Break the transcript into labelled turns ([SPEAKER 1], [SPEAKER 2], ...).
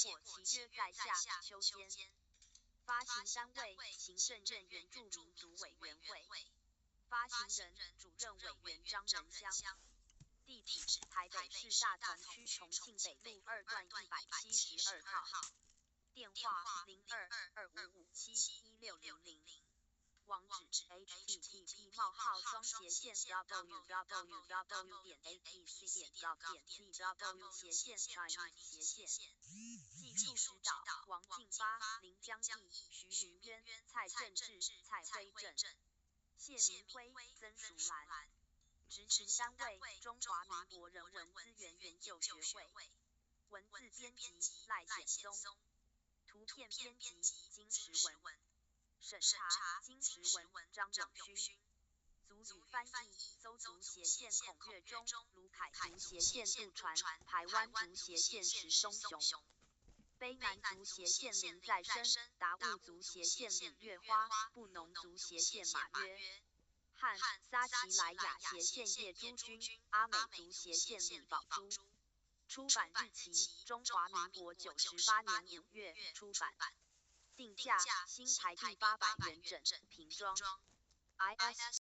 [SPEAKER 1] 果其约在夏秋间。发行单位行政院原住民族委员会。发行人主任委员张仁香。地址台北市大同区重庆北路2段172号。电话02-2557-1600。网址 http://www.apc.gov.tw/Chinese/。技术指导王敬发、林江毅、徐明渊、蔡正志、蔡辉正、谢明辉、曾淑兰。执行单位中华民国人文资源研究学会。文字编辑赖显松。图片编辑金石文。审查金石文张永勋。族语翻译邹族斜线孔岳中、卢凯族斜线杜传、排湾族斜线石松雄。卑南族斜线林再生、达悟族斜线李月花、布农族斜线马约。汉撒奇莱雅斜线叶朱君、阿美族斜线李宝珠。出版日期中华民国98年5月出版。定价新台币800元整瓶装。IS